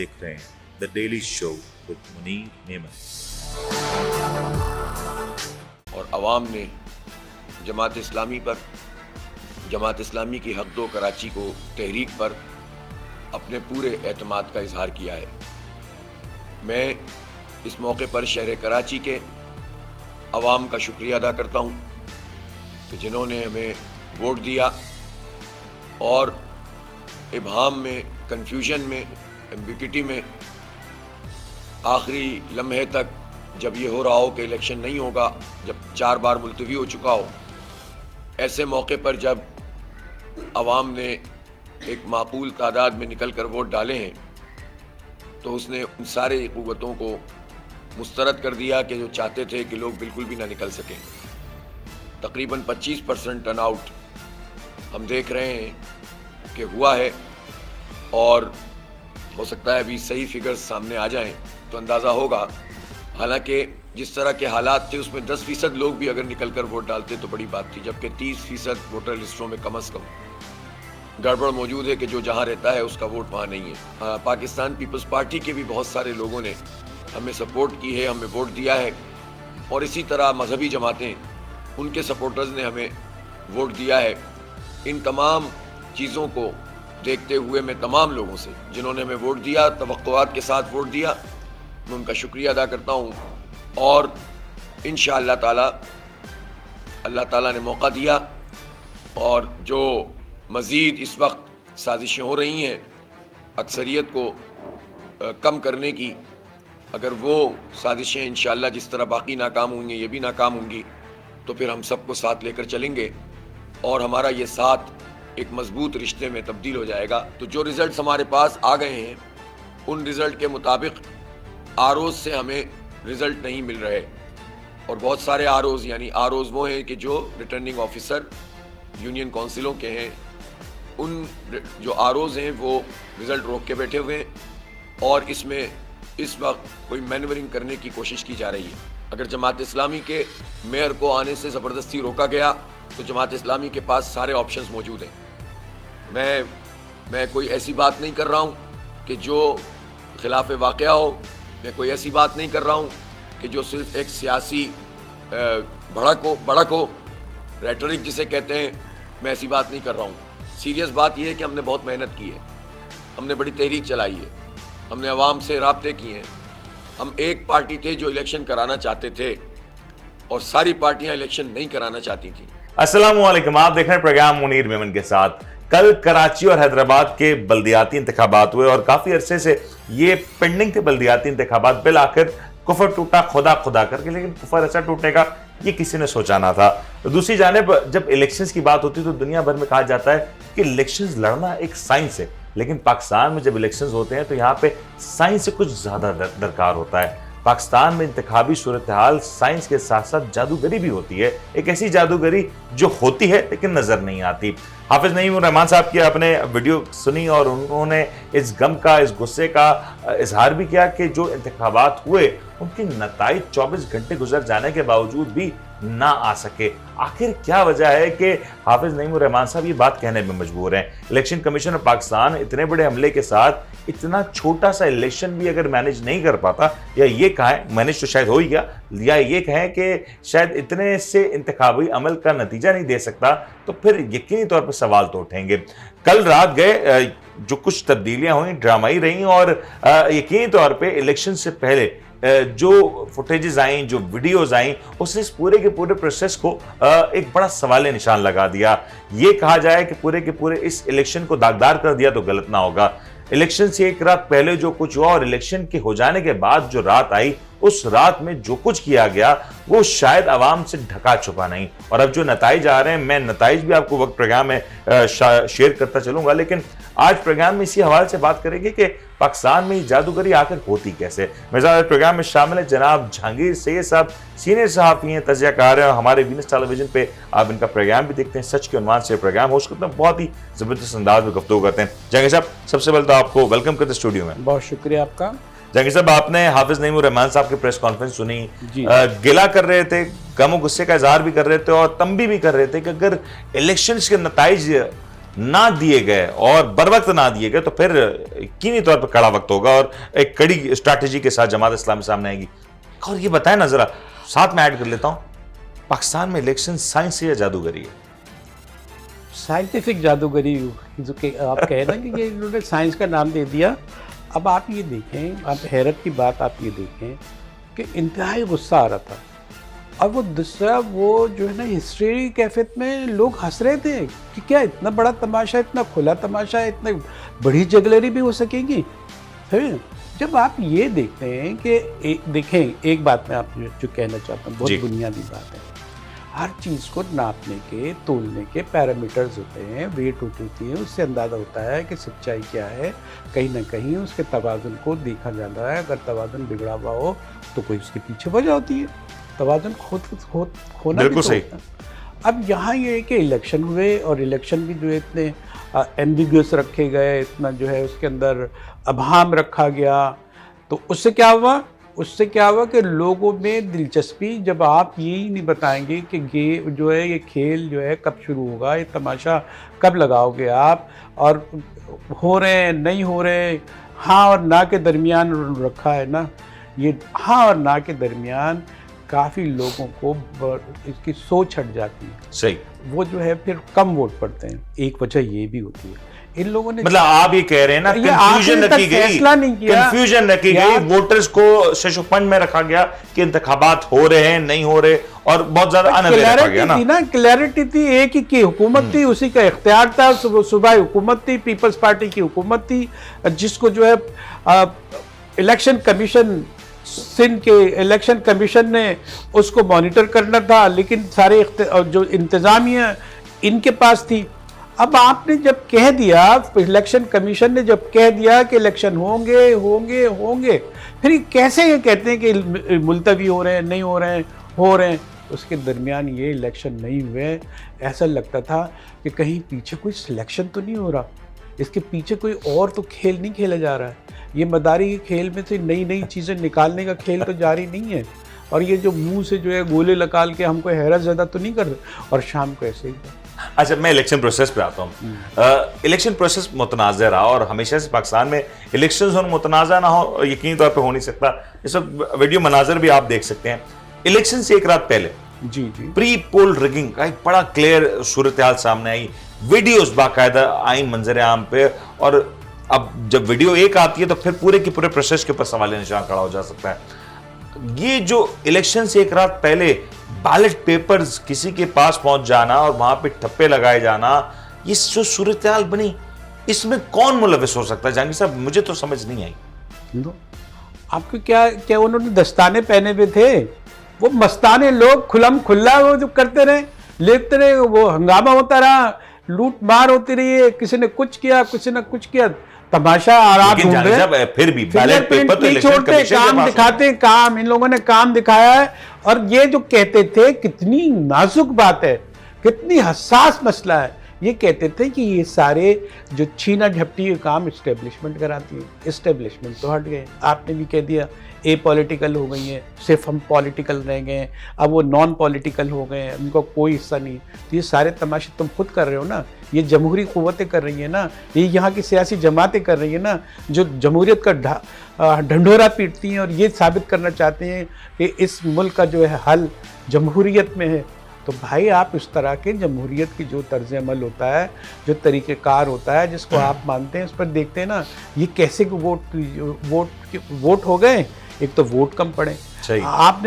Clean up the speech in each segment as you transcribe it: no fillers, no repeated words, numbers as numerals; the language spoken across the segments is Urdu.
دیکھ رہے ہیں the daily show with Munir Memon. اور عوام نے جماعت اسلامی پر، جماعت اسلامی کی حق دو کراچی کو تحریک پر اپنے پورے اعتماد کا اظہار کیا ہے۔ میں اس موقع پر شہر کراچی کے عوام کا شکریہ ادا کرتا ہوں کہ جنہوں نے ہمیں ووٹ دیا اور ابہام میں، کنفیوژن میں، ایمبیگوٹی میں آخری لمحے تک جب یہ ہو رہا ہو کہ الیکشن نہیں ہوگا، جب 4 بار ملتوی ہو چکا ہو، ایسے موقع پر جب عوام نے ایک معقول تعداد میں نکل کر ووٹ ڈالے ہیں تو اس نے ان سارے قوتوں کو مسترد کر دیا کہ جو چاہتے تھے کہ لوگ بالکل بھی نہ نکل سکیں۔ تقریباً 25% ٹرن آؤٹ ہم دیکھ رہے ہیں کہ ہوا ہے، اور ہو سکتا ہے ابھی صحیح فگرز سامنے آ جائیں تو اندازہ ہوگا۔ حالانکہ جس طرح کے حالات تھے اس میں 10% لوگ بھی اگر نکل کر ووٹ ڈالتے تو بڑی بات تھی، جبکہ 30% ووٹر لسٹوں میں کم از کم گڑبڑ موجود ہے کہ جو جہاں رہتا ہے اس کا ووٹ وہاں نہیں ہے۔ پاکستان پیپلز پارٹی کے بھی بہت سارے لوگوں نے ہمیں سپورٹ کی ہے، ہمیں ووٹ دیا ہے، اور اسی طرح مذہبی جماعتیں، ان کے سپورٹرز نے ہمیں ووٹ دیا ہے۔ ان تمام چیزوں کو دیکھتے ہوئے میں تمام لوگوں سے جنہوں نے ہمیں ووٹ دیا، توقعات کے ساتھ ووٹ دیا، میں ان کا شکریہ ادا کرتا ہوں، اور انشاءاللہ تعالی اللہ تعالیٰ نے موقع دیا، اور جو مزید اس وقت سازشیں ہو رہی ہیں اکثریت کو کم کرنے کی، اگر وہ سازشیں انشاءاللہ جس طرح باقی ناکام ہوں گی یہ بھی ناکام ہوں گی تو پھر ہم سب کو ساتھ لے کر چلیں گے اور ہمارا یہ ساتھ ایک مضبوط رشتے میں تبدیل ہو جائے گا۔ تو جو ریزلٹس ہمارے پاس آ گئے ہیں ان ریزلٹ کے مطابق آروز سے ہمیں ریزلٹ نہیں مل رہے، اور بہت سارے آروز، یعنی آروز وہ ہیں کہ جو ریٹرننگ آفیسر یونین کونسلوں کے ہیں، ان جو آروز ہیں وہ ریزلٹ روک کے بیٹھے ہوئے ہیں، اور اس میں اس وقت کوئی مینورنگ کرنے کی کوشش کی جا رہی ہے۔ اگر جماعت اسلامی کے میئر کو آنے سے زبردستی روکا گیا تو جماعت اسلامی کے پاس سارے آپشنز موجود ہیں۔ میں کوئی ایسی بات نہیں کر رہا ہوں کہ جو خلاف واقعہ ہو، میں کوئی ایسی بات نہیں کر رہا ہوں کہ جو صرف ایک سیاسی بھڑک ہو، ریٹرک جسے کہتے ہیں، میں ایسی بات نہیں کر رہا ہوں۔ سیریس بات یہ ہے کہ ہم نے بہت محنت کی ہے، ہم نے بڑی تحریک چلائی ہے، ہم نے عوام سے رابطے کیے ہیں۔ ہم ایک پارٹی تھے جو الیکشن کرانا چاہتے تھے اور ساری پارٹیاں الیکشن نہیں کرانا چاہتی تھیں۔ السلام علیکم، آپ دیکھ رہے ہیں پروگرام منیر میمن کے ساتھ۔ کل کراچی اور حیدرآباد کے بلدیاتی انتخابات ہوئے اور کافی عرصے سے یہ پینڈنگ تھے بلدیاتی انتخابات، بالآخر کفر ٹوٹا خدا کر کے، لیکن کفر ایسا ٹوٹنے کا یہ کسی نے سوچا نہ تھا۔ دوسری جانب جب الیکشنز کی بات ہوتی ہے تو دنیا بھر میں کہا جاتا ہے کہ الیکشنز لڑنا ایک سائنس ہے، لیکن پاکستان میں جب الیکشنز ہوتے ہیں تو یہاں پہ سائنس سے کچھ زیادہ درکار ہوتا ہے۔ پاکستان میں انتخابی صورتحال سائنس کے ساتھ ساتھ جادوگری بھی ہوتی ہے، ایک ایسی جادوگری جو ہوتی ہے لیکن نظر نہیں آتی۔ حافظ نعیم الرحمان صاحب کی آپ نے ویڈیو سنی اور انہوں نے اس غم کا، اس غصے کا اظہار بھی کیا کہ جو انتخابات ہوئے ان کے نتائج 24 گھنٹے گزر جانے کے باوجود بھی نہ آ سکے۔ آخر کیا وجہ ہے کہ حافظ نعیم الرحمان صاحب یہ بات کہنے میں مجبور ہیں؟ الیکشن کمیشن آف پاکستان اتنے بڑے حملے کے ساتھ اتنا چھوٹا سا الیکشن بھی اگر مینیج نہیں کر پاتا، یا یہ کہیں مینیج تو شاید ہو ہی گیا، یا یہ کہیں کہ شاید اتنے سے انتخابی عمل کا نتیجہ نہیں دے سکتا، تو پھر یقینی طور پر سوال تو اٹھیں گے۔ کل رات گئے جو کچھ تبدیلیاں ہوئیں ڈرامائی رہیں، اور یقینی طور پہ الیکشن سے پہلے جو فوٹیجز آئیں، جو ویڈیوز آئیں، اس نے اس پورے کے پورے پروسیس کو ایک بڑا سوال نشان لگا دیا۔ یہ کہا جائے کہ پورے کے پورے اس الیکشن کو داغدار کر دیا تو غلط نہ ہوگا۔ الیکشن سے ایک رات پہلے جو کچھ ہوا اور الیکشن کے ہو جانے کے بعد جو رات آئی، اس رات میں جو کچھ کیا گیا وہ شاید عوام سے ڈھکا چھپا نہیں۔ اور اب جو نتائج آ رہے ہیں، میں نتائج بھی آپ کو وقت پروگرام میں شیئر کرتا چلوں گا، لیکن آج پروگرام میں اسی حوالے سے بات کریں گے کہ پاکستان میں جادوگری آخر ہوتی کیسے۔ میرے پروگرام میں شامل ہے جناب جہانگیر سید صاحب، سینئر صحافی ہیں، تجزیہ کار ہیں، اور ہمارے وینس ٹیلی ویژن پہ آپ ان کا پروگرام بھی دیکھتے ہیں، سچ کے عنوان سے پروگرام ہوسٹ کرتے ہیں، بہت ہی زبردست انداز میں گفتگو کرتے ہیں۔ جہانگیر صاحب، سب سے پہلے تو آپ کو ویلکم کرتے ہیں اسٹوڈیو میں۔ بہت شکریہ آپ کا۔ جہانگیر صاحب، آپ نے حافظ نعیم الرحمان صاحب کی پریس کانفرنس سنی، گلہ کر رہے تھے، غم و غصے کا اظہار بھی کر رہے تھے، اور تنبیہ بھی کر رہے تھے کہ اگر الیکشنز کے نتائج نہ دیے گئے اور بر وقت نہ دیے گئے تو پھر یقینی طور پر کڑا وقت ہوگا اور ایک کڑی اسٹریٹجی کے ساتھ جماعت اسلامی سامنے آئے گی. اور یہ بتائیں نا ذرا, ساتھ میں ایڈ کر لیتا ہوں, پاکستان میں الیکشن سائنس یا جادوگری ہے؟ سائنٹیفک جادوگری جو کہ آپ کہہ رہے ہیں کہ یہ انہوں نے سائنس کا نام دے دیا. اب آپ یہ دیکھیں, آپ حیرت کی بات آپ یہ دیکھیں کہ انتہائی غصہ آ رہا تھا, اور وہ دوسرا وہ جو ہے نا ہسٹری کیفیت میں لوگ ہنس رہے تھے کہ کیا اتنا بڑا تماشا, اتنا کھلا تماشا, اتنا بڑی جگلری بھی ہو سکے گی. جب آپ یہ دیکھتے ہیں کہ دیکھیں ایک بات میں آپ جو کہنا چاہتا ہوں, بہت بنیادی بات ہے, ہر چیز کو ناپنے کے تولنے کے پیرامیٹرز ہوتے ہیں, ویٹ ہوتی ہے, اس سے اندازہ ہوتا ہے کہ سچائی کیا ہے. کہیں نہ کہیں اس کے توازن کو دیکھا جاتا ہے, اگر توازن بگڑا ہوا ہو تو کوئی اس کے پیچھے وجہ ہوتی ہے, توازن کھونا بھی تو ہوتا ہے. اب یہاں یہ ہے کہ الیکشن ہوئے, اور الیکشن بھی جو ہے اتنے ایمبیگوس رکھے گئے, اتنا جو ہے اس کے اندر ابہام رکھا گیا, تو اس سے کیا ہوا کہ لوگوں میں دلچسپی, جب آپ یہی نہیں بتائیں گے کہ یہ جو ہے یہ کھیل جو ہے کب شروع ہوگا, یہ تماشا کب لگاؤ گے آپ, اور ہو رہے ہیں نہیں ہو رہے, ہاں اور نہ کے درمیان رکھا ہے نا, یہ ہاں اور نہ کے درمیان کافی لوگوں کو اس کی سوچ ہٹ جاتی ہے. صحیح. وہ جو ہے پھر کم ووٹ پڑتے ہیں. ایک وجہ یہ بھی ہوتی ہے, ان لوگوں نے, مطلب آپ یہ کہہ رہے ہیں نا کنفیوژن رکھی گئی, ووٹرز کو ششوپن میں رکھا گیا کہ انتخابات ہو رہے ہیں نہیں ہو رہے, اور بہت زیادہ رکھا گیا نا. کلیئرٹی تھی, ایک ہی کی حکومت تھی, اسی کا اختیار تھا, صوبائی حکومت تھی, پیپلز پارٹی کی حکومت تھی, جس کو جو ہے الیکشن کمیشن سندھ کے الیکشن کمیشن نے اس کو مانیٹر کرنا تھا, لیکن سارے جو انتظامیہ ان کے پاس تھی. اب آپ نے جب کہہ دیا, الیکشن کمیشن نے جب کہہ دیا کہ الیکشن ہوں گے, پھر کیسے یہ کہتے ہیں کہ ملتوی ہو رہے ہیں, نہیں ہو رہے ہیں, اس کے درمیان یہ الیکشن نہیں ہوئے. ایسا لگتا تھا کہ کہیں پیچھے کوئی سلیکشن تو نہیں ہو رہا, اس کے پیچھے کوئی اور تو کھیل نہیں کھیلا جا رہا ہے. یہ مداری کے کھیل میں سے نئی چیزیں نکالنے کا کھیل تو جاری نہیں ہے, اور یہ جو منہ سے جو ہے گولے نکال کے ہم کو حیرت زدہ تو نہیں کر رہے, اور شام کو ایسے ہی. اچھا, میں الیکشن پروسیس پہ آتا ہوں. الیکشن پروسیس متنازع رہا, اور ہمیشہ سے پاکستان میں الیکشنز متنازع نہ ہو یقینی طور پہ ہو نہیں سکتا. اس وقت ویڈیو مناظر بھی آپ دیکھ سکتے ہیں. الیکشن سے ایک رات پہلے پری پول ریگنگ کا ایک بڑا کلیئر صورتحال سامنے آئی, ویڈیوز باقاعدہ آئیں منظر عام پہ, اور اب جب ویڈیو ایک آتی ہے تو پھر پورے کے پورے پروسیس کے اوپر سوال نشان کھڑا ہو جا سکتا ہے. یہ جو الیکشن سے ایک رات پہلے بیلٹ پیپرز کسی کے پاس پہنچ جانا اور وہاں پہ ٹھپے لگائے جانا, یہ جو صورتحال بنی, اس میں کون ملوث ہو سکتا ہے جہانگیر صاحب؟ مجھے تو سمجھ نہیں آئی. آپ کو کیا انہوں نے دستانے پہنے ہوئے تھے, وہ مستانے لوگ کھلم کھلا وہ جو کرتے رہے, لیتے رہے, وہ ہنگامہ ہوتا رہا, لوٹ مار ہوتی رہی ہے, کسی نے کچھ کیا, کسی نے کچھ کیا, تماشا آرام ڈھونڈ رہے, پھر بھی بیلٹ پیپر تو الیکشن کمیشن کام دکھاتے, کام ان لوگوں نے کام دکھایا ہے. اور یہ جو کہتے تھے, کتنی نازک بات ہے, کتنی حساس مسئلہ ہے, یہ کہتے تھے کہ یہ سارے جو چھینا جھپٹی کے کام اسٹیبلشمنٹ کراتی ہے. اسٹیبلشمنٹ تو ہٹ گئے, آپ نے بھی کہہ دیا اے پولیٹیکل ہو گئی ہیں, صرف ہم پولیٹیکل رہ گئے ہیں, اب وہ نان پولیٹیکل ہو گئے ہیں, ان کو کوئی حصہ نہیں. تو یہ سارے تماشے تم خود کر رہے ہو نا, یہ جمہوری قوتیں کر رہی ہیں نا, یہ یہاں کی سیاسی جماعتیں کر رہی ہیں نا, جو جمہوریت کا ڈھنڈورا پیٹتی ہیں اور یہ ثابت کرنا چاہتے ہیں کہ اس ملک کا جو ہے حل جمہوریت میں ہے. تو بھائی آپ اس طرح کے جمہوریت کی جو طرز عمل ہوتا ہے, جو طریقہ کار ہوتا ہے, جس کو آپ مانتے ہیں, اس پر دیکھتے ہیں نا یہ کیسے ووٹ ہو گئے. ایک تو ووٹ کم پڑے, آپ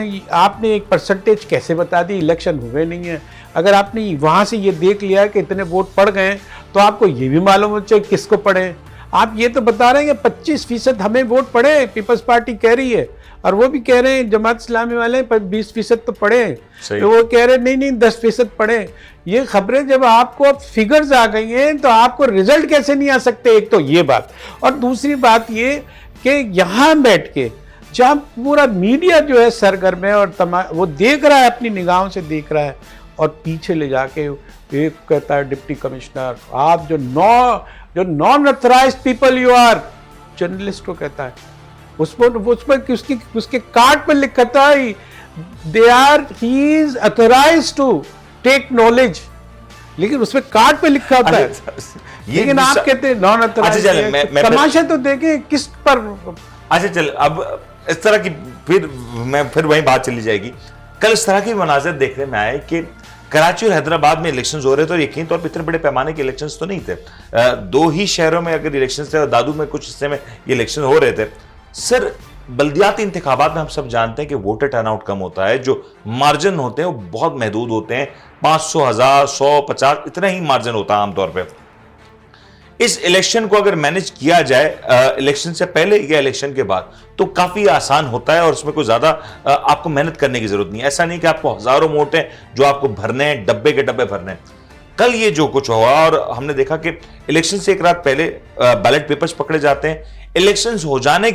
نے ایک پرسنٹیج کیسے بتا دی, الیکشن ہوئے نہیں ہیں. اگر آپ نے وہاں سے یہ دیکھ لیا کہ اتنے ووٹ پڑ گئے, تو آپ کو یہ بھی معلوم ہو چاہیے کس کو پڑے. آپ یہ تو بتا رہے ہیں کہ 25% ہمیں ووٹ پڑے, پیپلز پارٹی کہہ رہی ہے, اور وہ بھی کہہ رہے ہیں جماعت اسلامی والے 20% تو پڑے, تو وہ کہہ رہے ہیں نہیں 10% پڑے. یہ خبریں جب آپ کو اب فگرز آ گئی ہیں تو آپ کو رزلٹ کیسے نہیں آ سکتے؟ ایک تو یہ بات, اور دوسری بات یہ کہ یہاں بیٹھ کے جہاں پورا میڈیا جو ہے سرگرم ہے اور وہ دیکھ رہا ہے, اپنی نگاہوں سے دیکھ رہا ہے, اور پیچھے لے جا کے ایک کہتا ہے ڈپٹی کمشنر, آپ جو non authorised people you are, journalist کو کہتا ہے, اس پر اس کے کارڈ پر لکھا تھا ہی, ہی از اتھرائزڈ ٹو ٹیک نالج. لیکن اس میں کارڈ پہ لکھا ہوتا ہے. لیکن آپ کہتے ہیں نان اتھرائزڈ. تماشا تو دیکھیں کس پر. اچھا چل اب اس طرح کی پھر وہیں بات چلی جائے گی. کل اس طرح کی مناظر دیکھنے میں آئے کہ کراچی اور حیدرآباد میں الیکشنز ہو رہے تھے اور یقین طور پہ اتنے بڑے پیمانے کے الیکشنز تو نہیں تھے. 2 ہی شہروں میں اگر الیکشنز تھے اور دادو میں کچھ حصے میں یہ الیکشن ہو رہے تھے. سر بلدیاتی انتخابات میں ہم سب جانتے ہیں کہ ووٹر ٹرن آؤٹ کم ہوتا ہے, جو مارجن ہوتے ہیں وہ بہت محدود ہوتے ہیں, 500, 1000, 100, 50 اتنا ہی مارجن ہوتا ہے عام طور پہ. اس الیکشن کو اگر مینج کیا جائے الیکشن سے پہلے یا الیکشن کے بعد تو کافی آسان ہوتا ہے اور اس میں کوئی زیادہ آپ کو محنت کرنے کی ضرورت نہیں ہے. ایسا نہیں کہ آپ کو ہزاروں ووٹ ہیں جو آپ کو بھرنے ہیں, ڈبے کے ڈبے بھرنے ہیں. کل یہ جو کچھ ہوا اور ہم نے دیکھا کہ الیکشن سے ایک رات پہلے بیلٹ پیپرز پکڑے جاتے ہیں. الیکشن ہو جانے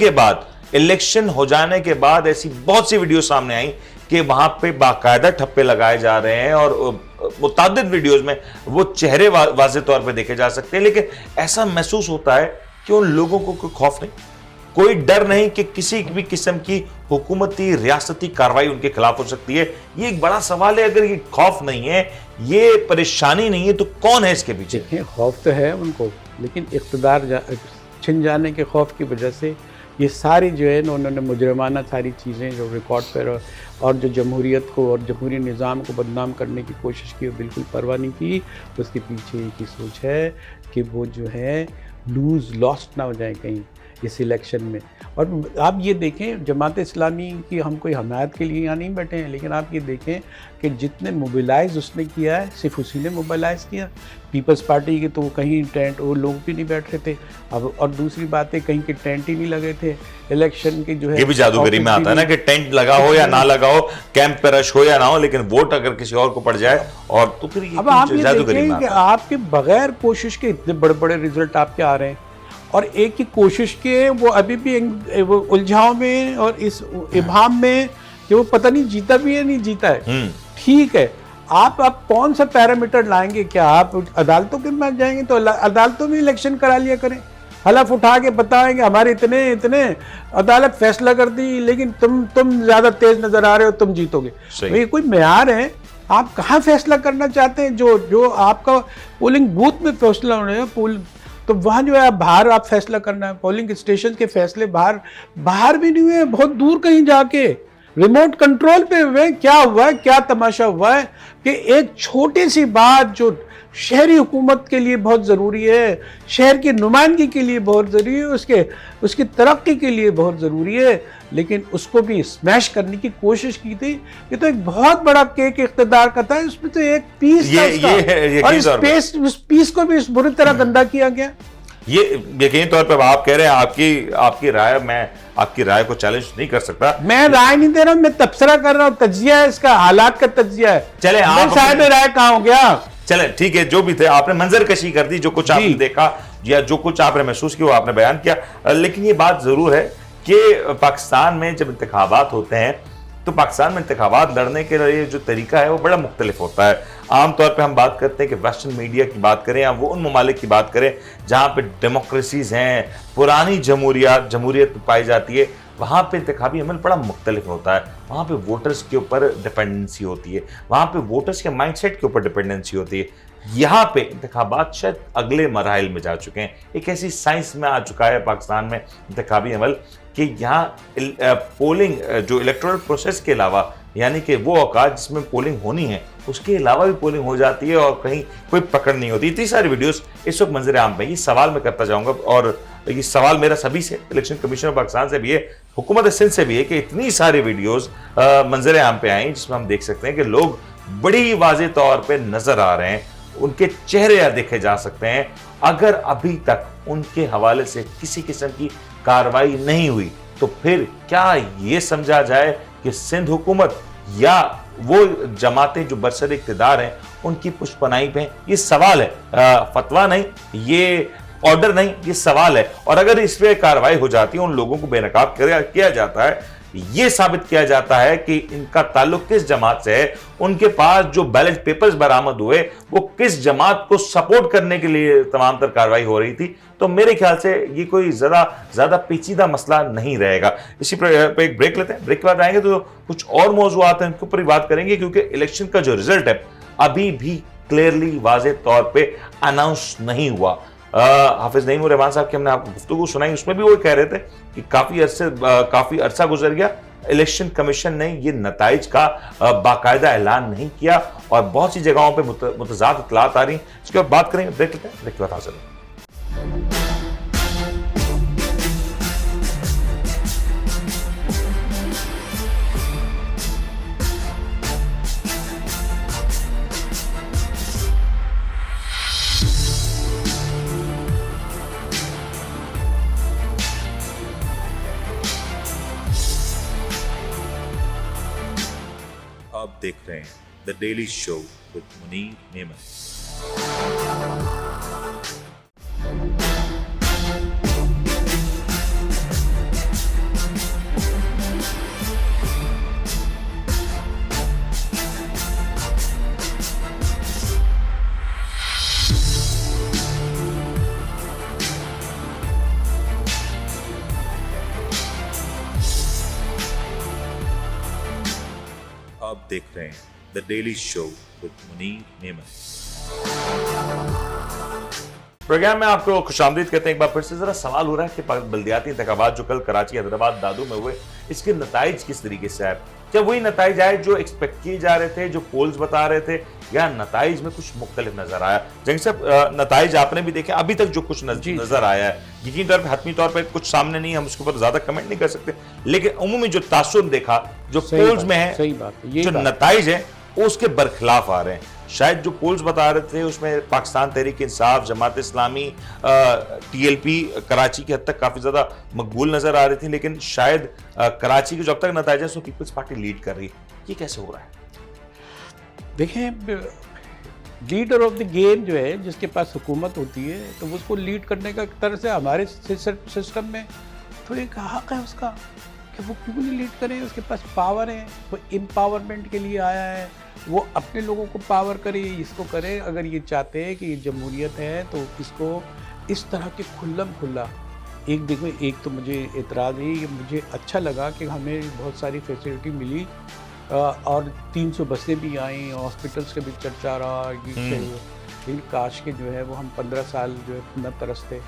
کے بعد ایسی بہت سی ویڈیو سامنے آئیں کہ وہاں پہ باقاعدہ ٹھپے لگائے جا رہے ہیں اور متعدد ویڈیوز میں وہ چہرے واضح طور پہ دیکھے جا سکتے ہیں. لیکن ایسا محسوس ہوتا ہے کہ ان لوگوں کو کوئی خوف نہیں, کوئی ڈر نہیں کہ کسی بھی قسم کی حکومتی ریاستی کارروائی ان کے خلاف ہو سکتی ہے. یہ ایک بڑا سوال ہے. اگر یہ خوف نہیں ہے, یہ پریشانی نہیں ہے, تو کون ہے اس کے پیچھے؟ خوف تو ہے ان کو, لیکن اقتدار چھن جانے کے خوف کی وجہ سے یہ ساری جو ہے نا انہوں نے مجرمانہ ساری چیزیں جو ریکارڈ پر اور جو جمہوریت کو اور جمہوری نظام کو بدنام کرنے کی کوشش کی, وہ بالکل پرواہ نہیں کی. اس کے پیچھے ایک ہی سوچ ہے کہ وہ جو ہے لاسٹ نہ ہو جائیں کہیں اس الیکشن میں. اور آپ یہ دیکھیں جماعت اسلامی کی ہم کوئی حمایت کے لیے یہاں نہیں بیٹھے ہیں, لیکن آپ یہ دیکھیں کہ جتنے موبیلائز اس نے کیا ہے صرف اسی نے موبیلائز کیا. پیپلز پارٹی کے تو وہ کہیں ٹینٹ وہ لوگ بھی نہیں بیٹھ رہے تھے. اب اور دوسری بات ہے کہیں کے ٹینٹ ہی نہیں لگے تھے الیکشن کے جو ہے. یہ بھی جادوگری میں آتا ہے نا کہ ٹینٹ لگا ہو یا نہ لگا ہو, کیمپ پہ رش ہو یا نہ ہو, لیکن ووٹ اگر کسی اور کو پڑ جائے اور تو پھر اب آپ یہ دیکھیں کہ آپ کے بغیر کوشش کے اتنے بڑے بڑے ریزلٹ آپ کے آ رہے ہیں. اور ایک کی کوشش کے وہ ابھی بھی الجھاؤ میں اور اس ابہام میں کہ وہ پتہ نہیں جیتا بھی ہے نہیں جیتا ہے. ٹھیک ہے, آپ کون سا پیرامیٹر لائیں گے؟ کیا آپ عدالتوں کے میں جائیں گے تو عدالتوں میں الیکشن کرا لیا کریں, حلف اٹھا کے بتائیں گے ہمارے اتنے عدالت فیصلہ کر دی لیکن تم زیادہ تیز نظر آ رہے ہو, تم جیتو گے. یہ کوئی معیار ہے؟ آپ کہاں فیصلہ کرنا چاہتے ہیں؟ جو آپ کا پولنگ بوتھ میں فیصلہ ہونے ہے تو وہاں جو ہے باہر آپ فیصلہ کرنا ہے. پولنگ اسٹیشن کے فیصلے باہر بھی نہیں ہوئے, بہت دور کہیں جا کے ریموٹ کنٹرول پہ ہوئے. کیا ہوا ہے, کیا تماشا ہوا ہے کہ ایک چھوٹی سی بات جو شہری حکومت کے لیے بہت ضروری ہے, شہر کی نمائندگی کے لیے بہت ضروری ہے, اس کی ترقی کے لیے بہت ضروری ہے, لیکن اس کو بھی اسمیش کرنے کی کوشش کی تھی. یہ تو ایک بہت بڑا کیک اقتدار کا تھا, اس میں تو ایک پیس تھا اور اس پیس کو بھی اس بری طرح گندا کیا گیا. یہ یقینی طور پر آپ کہہ رہے ہیں آپ کی رائے, میں آپ کی رائے کو چیلنج نہیں کر سکتا. میں رائے نہیں دے رہا ہوں, میں تبصرہ کر رہا ہوں, تجزیہ ہے اس کا, حالات کا تجزیہ ہے. چلے صاحب رائے کہاں ہو گیا؟ چلے ٹھیک ہے, جو بھی تھے آپ نے منظر کشی کر دی, جو کچھ آپ نے دیکھا یا جو کچھ آپ نے محسوس کیا وہ آپ نے بیان کیا. لیکن یہ بات ضرور ہے کہ پاکستان میں جب انتخابات ہوتے ہیں تو پاکستان میں انتخابات لڑنے کے لیے جو طریقہ ہے وہ بڑا مختلف ہوتا ہے. عام طور پہ ہم بات کرتے ہیں کہ ویسٹرن میڈیا کی بات کریں یا وہ ان ممالک کی بات کریں جہاں پہ ڈیموکریسیز ہیں, پرانی جمہوریت پائی جاتی ہے, وہاں پہ انتخابی عمل بڑا مختلف ہوتا ہے. وہاں پہ ووٹرز کے اوپر ڈیپینڈنسی ہوتی ہے, وہاں پہ ووٹرز کے مائنڈ سیٹ کے اوپر ڈیپینڈنسی ہوتی ہے. یہاں پہ انتخابات شاید اگلے مراحل میں جا چکے ہیں. ایک ایسی سائنس میں آ چکا ہے پاکستان میں انتخابی عمل کہ یہاں پولنگ جو الیکٹورل پروسیس کے علاوہ, یعنی کہ وہ اوقات جس میں پولنگ ہونی ہے اس کے علاوہ بھی پولنگ ہو جاتی ہے اور کہیں کوئی پکڑ نہیں ہوتی. اتنی ساری ویڈیوز اس وقت منظر عام پہ. یہ سوال میں کرتا جاؤں گا اور یہ سوال میرا سبھی سے, الیکشن کمیشن آف پاکستان سے بھی ہے, حکومت سندھ سے بھی ہے, کہ اتنی ساری ویڈیوز منظر عام پہ آئیں جس میں ہم دیکھ سکتے ہیں کہ لوگ بڑی واضح طور پہ نظر آ رہے ہیں, ان کے چہرے دیکھے جا سکتے ہیں. اگر ابھی تک ان کے حوالے سے کسی قسم کی کارروائی نہیں ہوئی تو پھر کیا یہ سمجھا جائے کہ سندھ حکومت یا وہ جماعتیں جو برسر اقتدار ہیں ان کی پشت پناہی پہ ہیں؟ یہ سوال ہے, فتویٰ نہیں, یہ آرڈر نہیں, یہ سوال ہے. اور اگر اس پہ کارروائی ہو جاتی ہے, ان لوگوں کو بے نقاب کیا جاتا ہے, یہ ثابت کیا جاتا ہے کہ ان کا تعلق کس جماعت سے ہے, ان کے پاس جو بیلٹ پیپرز برآمد ہوئے وہ کس جماعت کو سپورٹ کرنے کے لیے تمام تر کارروائی ہو رہی تھی, تو میرے خیال سے یہ کوئی زیادہ پیچیدہ مسئلہ نہیں رہے گا. اسی پر ایک بریک لیتے ہیں, بریک کے بعد آئیں گے تو کچھ اور موضوعات ہیں ان کے اوپر ہی بات کریں گے, کیونکہ الیکشن کا جو رزلٹ ہے ابھی بھی کلیئرلی واضح طور پہ اناؤنس نہیں ہوا. حافظ نعیم الرحمان صاحب کی ہم نے آپ کو گفتگو سنائی, اس میں بھی وہ کہہ رہے تھے کہ کافی عرصہ گزر گیا, الیکشن کمیشن نے یہ نتائج کا باقاعدہ اعلان نہیں کیا اور بہت سی جگہوں پہ متضاد اطلاعات آ رہی ہیں. اس کے بعد بات کریں گے, بریک لیتے ہیں, بریک کے بعد حاضر ہیں. آپ دیکھ رہے ہیں the daily show with Munir Memon. آپ دیکھ رہے ہیں the daily show with Munir Memon. Programme میں آپ کو خوش آمدید کہتے ہیں. ایک بار پھر سے ذرا سوال ہو رہا ہے کہ بلدیاتی انتخابات جو کل کراچی, حیدرآباد, دادو میں ہوئے, اس کے نتائج کس طریقے سے آئے؟ کیا وہی نتائج آئے جو ایکسپیکٹ کیے جا رہے تھے, جو پولز بتا رہے تھے, یا نتائج میں کچھ مختلف نظر آیا؟ جنگ صاحب, نتائج آپ نے بھی دیکھے, ابھی تک جو کچھ نظر آیا ہے, یقینی طور پہ حتمی طور پہ کچھ سامنے نہیں ہے, ہم اس کے اوپر زیادہ کمنٹ نہیں کر سکتے, لیکن عمومی جو تاثر دیکھا جو پولز میں ہے, جو نتائج ہیں وہ اس کے برخلاف آ رہے ہیں. شاید جو پولز بتا رہے تھے اس میں Pakistan Tehreek Insaf, Jamaat Islami, T L P Karachi کی حد تک کافی زیادہ مقبول نظر آ رہی تھی, لیکن شاید کراچی کے جو اب تک نتائج ہیں اس کو پیپلز پارٹی لیڈ کر رہی ہے. یہ کیسے ہو رہا ہے؟ دیکھیں, لیڈر آف دی گیم جو ہے, جس کے پاس حکومت ہوتی ہے تو اس کو لیڈ کرنے کا ایک طرح سے ہمارے سسٹم میں تھوڑی ایک حق ہے اس کا کہ وہ کیوں نہیں لیڈ کرے. اس کے پاس پاور ہے, وہ امپاورمنٹ کے لیے آیا ہے, وہ اپنے لوگوں کو پاور کرے, اس کو کرے. اگر یہ چاہتے ہیں کہ یہ جمہوریت ہے تو اس کو اس طرح کے کھلم کھلا. ایک دیکھو, ایک تو مجھے اعتراض ہے, مجھے اچھا لگا کہ ہمیں بہت ساری فیسلٹی ملی اور 300 بسیں بھی آئیں, ہاسپٹلس کا بھی چرچا رہا, لیکن کاش کے جو ہے وہ ہم 15 سال جو ہے نہ ترستے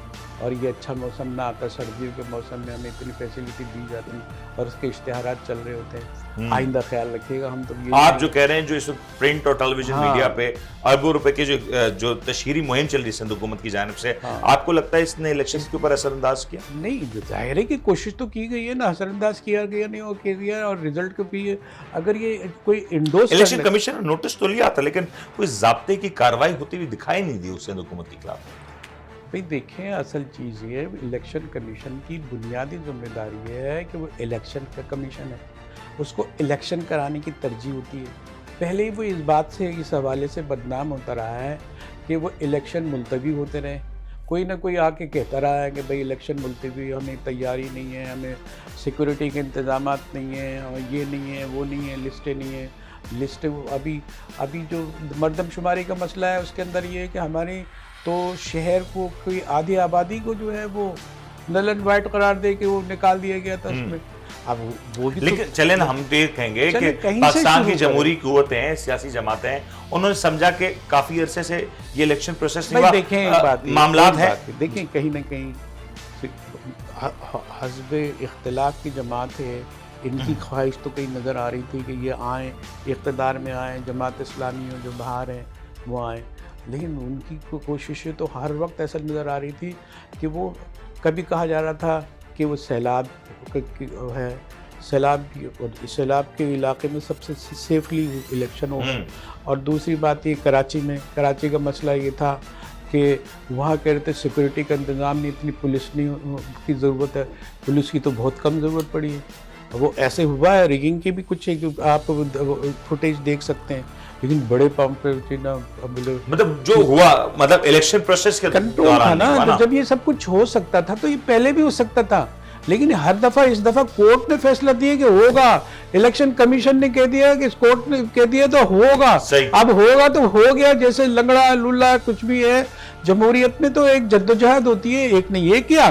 اور یہ اچھا موسم نہ آتا, سردیوں کے موسم میں ہمیں اتنی فیسلٹی دی جاتی اور اس کے اشتہارات چل رہے ہوتے ہیں. آئندہ خیال رکھیے گا. ہم تو آپ جو کہہ رہے ہیں جو اس وقت پرنٹ اور ٹیلی ویژن میڈیا پہ اربوں روپے کی جو تشہیری مہم چل رہی ہے سندھ حکومت کی جانب سے, آپ کو لگتا ہے اس نے الیکشن کے اوپر اثر انداز کیا؟ نہیں, ظاہر ہے کہ کوشش تو کی گئی ہے نا, اثر انداز کیا گیا نہیں ہو کیا, اور رزلٹ کو بھی اگر یہ کوئی انڈوس, الیکشن کمیشن نے نوٹس تو لیا تھا لیکن کوئی ضابطے کی کارروائی ہوتی ہوئی دکھائی نہیں دی اس سندھ حکومت کے خلاف. بھئی دیکھیں, اصل چیز یہ ہے, الیکشن کمیشن کی بنیادی ذمہ داری یہ ہے کہ وہ الیکشن کا کمیشن ہے, اس کو الیکشن کرانے کی ترجیح ہوتی ہے. پہلے ہی وہ اس بات سے, اس حوالے سے بدنام ہوتا رہا ہے کہ وہ الیکشن ملتوی ہوتے رہے. کوئی نہ کوئی آ کے کہتا رہا ہے کہ بھئی الیکشن ملتوی, ہمیں تیاری نہیں ہے, ہمیں سیکورٹی کے انتظامات نہیں ہیں, یہ نہیں ہے, وہ نہیں ہے, لسٹیں نہیں ہیں. لسٹ ابھی جو مردم شماری کا مسئلہ ہے اس کے اندر یہ ہے کہ ہماری تو شہر کو کوئی آدھی آبادی کو جو ہے وہ نل اینڈ وائٹ قرار دے کے وہ نکال دیا گیا تھا اس میں. اب وہ بھی لیکن چلیں نا, ہم یہ کہیں گے کہ پاکستان کی جمہوری قوتیں ہیں, سیاسی جماعتیں ہیں, انہوں نے سمجھا کہ کافی عرصے سے یہ الیکشن پروسیس نہیں ہوا. دیکھیں معاملات ہیں, دیکھیں کہیں نہ کہیں حزب اختلاف کی جماعت ہے, ان کی خواہش تو کہیں نظر آ رہی تھی کہ یہ آئیں, اقتدار میں آئیں, جماعت اسلامی جو باہر ہیں وہ آئیں, لیکن ان کی کوششیں تو ہر وقت ایسا نظر آ رہی تھی کہ وہ کبھی کہا جا رہا تھا کہ وہ سیلاب ہے, سیلاب کے علاقے میں سب سے سیفلی الیکشن ہو. اور دوسری بات یہ کراچی کا مسئلہ یہ تھا کہ وہاں کہہ رہے تھے سیکورٹی کا انتظام نہیں, اتنی پولیس نہیں کی ضرورت ہے, پولیس کی تو بہت کم ضرورت پڑی ہے. وہ ایسے ہوا ہے, ریگنگ کی بھی کچھ ہے, آپ فوٹیج دیکھ سکتے ہیں, لیکن بڑے پمپ پہ مطلب جو ہوا, مطلب الیکشن پروسیس کے کنٹرول تھا نا. جب یہ سب کچھ ہو سکتا تھا تو یہ پہلے بھی ہو سکتا تھا, لیکن ہر دفعہ اس دفعہ کورٹ نے فیصلہ دیا کہ ہوگا, الیکشن کمیشن نے کہہ دیا کہ کورٹ نے کہہ دیا تو ہوگا. اب ہوگا تو ہو گیا, جیسے لنگڑا لولا کچھ بھی ہے. جمہوریت میں تو ایک جدوجہد ہوتی ہے, ایک نے یہ کیا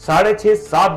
6:30-7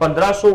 1500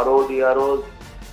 RODROs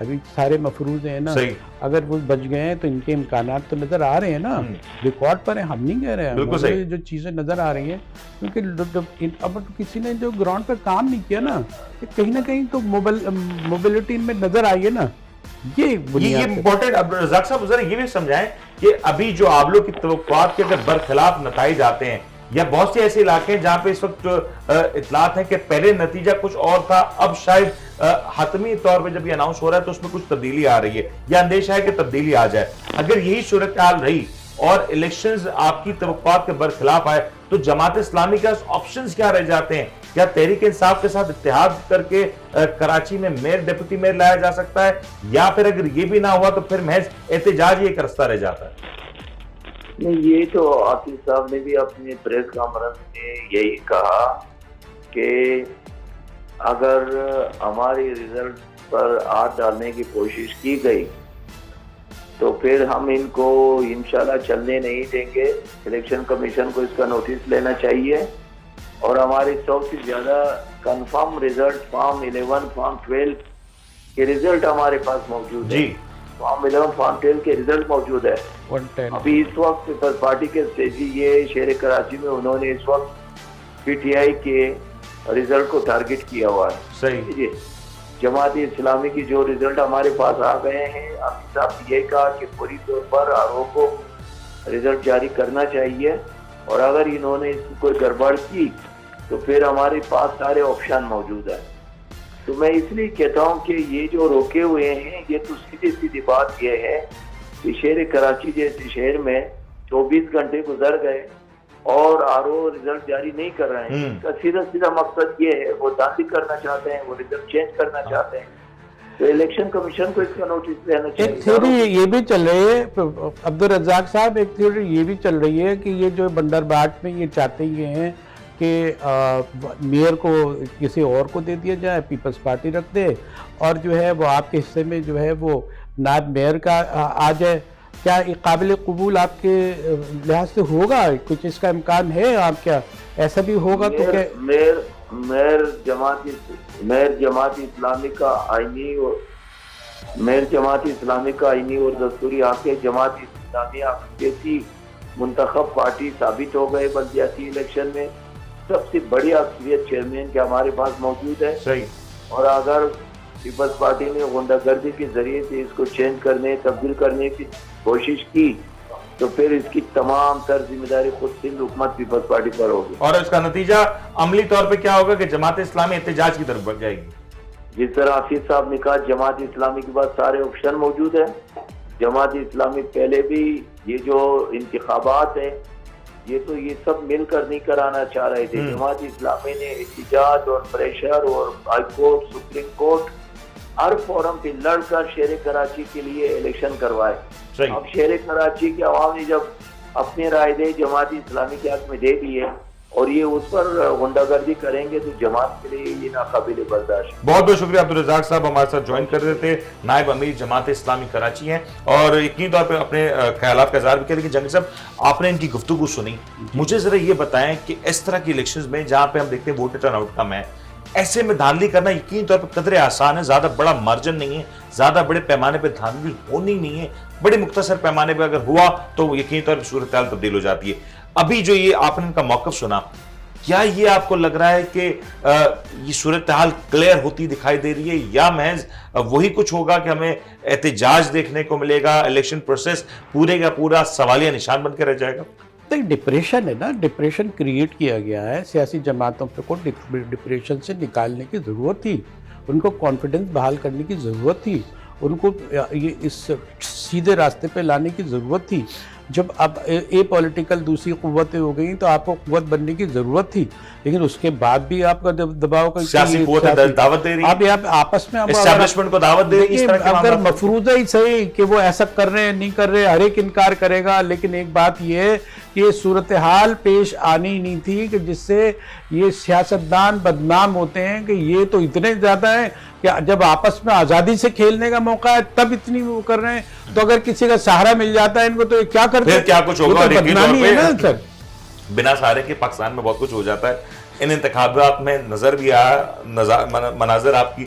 ابھی سارے مفروض ہیں نا, اگر وہ بچ گئے ہیں تو ان کے امکانات تو نظر آ رہے ہیں نا, ریکارڈ پر ہیں, ہم نہیں کہہ رہے ہیں, جو چیزیں نظر آ رہی ہیں, کیونکہ اب کسی نے جو گراؤنڈ پر کام نہیں کیا نا, کہیں نہ کہیں تو موبلٹی ان میں نظر آئی ہے نا. یہ امپورٹنٹ. عبدالرزاق صاحب ذرا یہ بھی سمجھائیں کہ ابھی جو آپ لوگ کی توقعات کے اگر برخلاف نتائج آتے ہیں, یا بہت سے ایسے علاقے ہیں جہاں پہ اس وقت اطلاعات ہیں کہ پہلے نتیجہ کچھ اور تھا, اب شاید حتمی طور پہ جب یہ اناؤنس ہو رہا ہے تو اس میں کچھ تبدیلی آ رہی ہے, یا اندیشہ ہے کہ تبدیلی آ جائے. اگر یہی صورتحال رہی اور الیکشنز آپ کی توقعات کے برخلاف آئے تو جماعت اسلامی کا آپشنز کیا رہ جاتے ہیں؟ کیا تحریک انصاف کے ساتھ اتحاد کر کے کراچی میں میئر ڈپٹی میئر لایا جا سکتا ہے, یا پھر اگر یہ بھی نہ ہوا تو پھر محض احتجاج ہی ایک رستہ رہ جاتا ہے؟ نہیں, یہ تو عاطف صاحب نے بھی اپنے پریس کانفرنس میں یہی کہا کہ اگر ہماری ریزلٹ پر ہاتھ ڈالنے کی کوشش کی گئی تو پھر ہم ان کو انشاءاللہ چلنے نہیں دیں گے. الیکشن کمیشن کو اس کا نوٹس لینا چاہیے, اور ہمارے 100 سے زیادہ کنفرم ریزلٹ فارم 11 فارم 12 کے ریزلٹ ہمارے پاس موجود ہے. فارم 11 فارم 12 کے ریزلٹ موجود ہے. ابھی اس وقت پیپلز پارٹی کے اسٹریٹجی یہ شہر کراچی میں انہوں نے اس وقت پی ٹی آئی کے ریزلٹ کو ٹارگٹ کیا ہوا ہے. صحیح. جماعت اسلامی کی جو ریزلٹ ہمارے پاس آ گئے ہیں, عاطف صاحب نے یہ کہا کہ پوری طور پر آرو کو ریزلٹ جاری کرنا چاہیے, اور اگر انہوں نے اس کی کوئی گڑبڑ کی تو پھر ہمارے پاس سارے آپشن موجود ہیں. تو میں اس لیے کہتا ہوں کہ یہ جو روکے ہوئے ہیں, یہ تو سیدھی بات یہ ہے کہ شہر کراچی جیسے شہر میں 24 گھنٹے گزر گئے اور آر او ریزلٹ جاری نہیں کر رہے ہیں. اس کا سیدھا مقصد یہ ہے, وہ داخل کرنا چاہتے ہیں, وہ ریزلٹ چینج کرنا چاہتے ہیں. تو الیکشن کمیشن کو اس کا نوٹس لینا چاہیے. ایک تھیوری یہ بھی چل رہی ہے عبدالرزاق صاحب, ایک تھیوری یہ بھی چل رہی ہے کہ یہ جو بندر باٹ میں یہ چاہتے یہ ہیں کہ میئر کو کسی اور کو دے دیا جائے, پیپلز پارٹی رکھ دے, اور جو ہے وہ آپ کے حصے میں جو ہے وہ نائب میئر کا آ جائے. کیا یہ قابل قبول آپ کے لحاظ سے ہوگا؟ کچھ اس کا امکان ہے؟ آپ کیا ایسا بھی ہوگا تو کہ میئر جماعت اسلامی کا آئینی اور دستوری حق ہے. جماعت اسلامی کیسی منتخب پارٹی ثابت ہو گئے بلدیاتی الیکشن میں, سب سے بڑی اکثریت چیئرمین کے ہمارے پاس موجود ہے. صحیح. اور اگر پیپلز پارٹی نے غنڈہ گردی کے ذریعے سے اس کو چینج کرنے تبدیل کرنے کی کوشش کی تو پھر اس کی تمام تر ذمہ داری خود سندھ حکومت پیپلز پارٹی پر ہوگی. اور اس کا نتیجہ عملی طور پہ کیا ہوگا کہ جماعت اسلامی احتجاج کی طرف بڑھ جائے گی. جس طرح حفیظ صاحب نے کہا, جماعت اسلامی کے پاس سارے آپشن موجود ہیں. جماعت اسلامی پہلے بھی یہ جو انتخابات ہیں یہ سب مل کر نہیں کرانا چاہ رہے تھے. جماعت اسلامی نے احتجاج اور پریشر اور ہائی کورٹ, سپریم کورٹ, ہر فورم پہ لڑ کر شہر کراچی کے لیے الیکشن کروائے. اب شہر کراچی کے عوام نے جب اپنے رائے دے جماعت اسلامی کے حق میں دے دی ہے اور یہ اس پر غنڈہ گردی کریں گے تو جماعت کے لیے یہ ناقابل برداشت. بہت بہت شکریہ عبدالرزاق صاحب, ہمارے ساتھ جوائن کر رہے تھے. نائب امیر جماعت اسلامی کراچی ہیں اور یقینی طور پہ اپنے خیالات کا اظہار بھی کیا. لیکن جنگل صاحب, آپ نے ان کی گفتگو سنی, مجھے ذرا یہ بتائیں کہ اس طرح کی الیکشنز میں جہاں پہ ہم دیکھتے ہیں ووٹر ٹرن آؤٹ کم ہے, ایسے میں دھاندلی کرنا یقینی طور پر قدرے آسان ہے. زیادہ بڑا مارجن نہیں ہے, زیادہ بڑے پیمانے پہ دھاندلی ہونی نہیں ہے. بڑے مختصر پیمانے پہ اگر ہوا تو یقینی طور پر صورتحال تبدیل ہو جاتی ہے. ابھی جو یہ آپ نے ان کا موقف سنا, کیا یہ آپ کو لگ رہا ہے کہ یہ صورتحال کلیئر ہوتی دکھائی دے رہی ہے, یا محض وہی کچھ ہوگا کہ ہمیں احتجاج دیکھنے کو ملے گا, الیکشن پروسیس پورے کا پورا سوالیہ نشان بن کے رہ جائے گا؟ ڈپریشن ہے نا, ڈپریشن کریٹ کیا گیا ہے. سیاسی جماعتوں کو ڈپریشن سے نکالنے کی ضرورت تھی, ان کو کانفیڈنس بحال کرنے کی ضرورت تھی, ان کو یہ اس سیدھے راستے پہ لانے کی ضرورت تھی. جب اب اے پولیٹیکل دوسری قوتیں ہو گئیں تو آپ کو قوت بننے کی ضرورت تھی, لیکن اس کے بعد بھی آپ کا دباؤ کا سیاسی قوتیں دعوت دے رہی ہیں, آپ آپس میں اسٹیبلشمنٹ کو دعوت دے رہی ہیں. اگر مفروضہ ہی صحیح کہ وہ ایسا کر رہے ہیں نہیں کر رہے, ہر ایک انکار کرے گا, لیکن ایک بات یہ ہے کہ یہ صورتحال پیش آنی نہیں تھی کہ جس سے یہ سیاستدان بدنام ہوتے ہیں کہ یہ تو اتنے زیادہ ہیں کہ جب آپس میں آزادی سے کھیلنے کا موقع ہے تب اتنی وہ کر رہے ہیں. تو اگر کسی کا سہارا مل جاتا ہے ان کو تو کیا کرتے ہیں, کیا کچھ ہوگا. بدنامی ہے نا سر, بنا سہارے کے پاکستان میں بہت کچھ ہو جاتا ہے. ان انتخابات میں نظر بھی آیا, مناظر آپ کی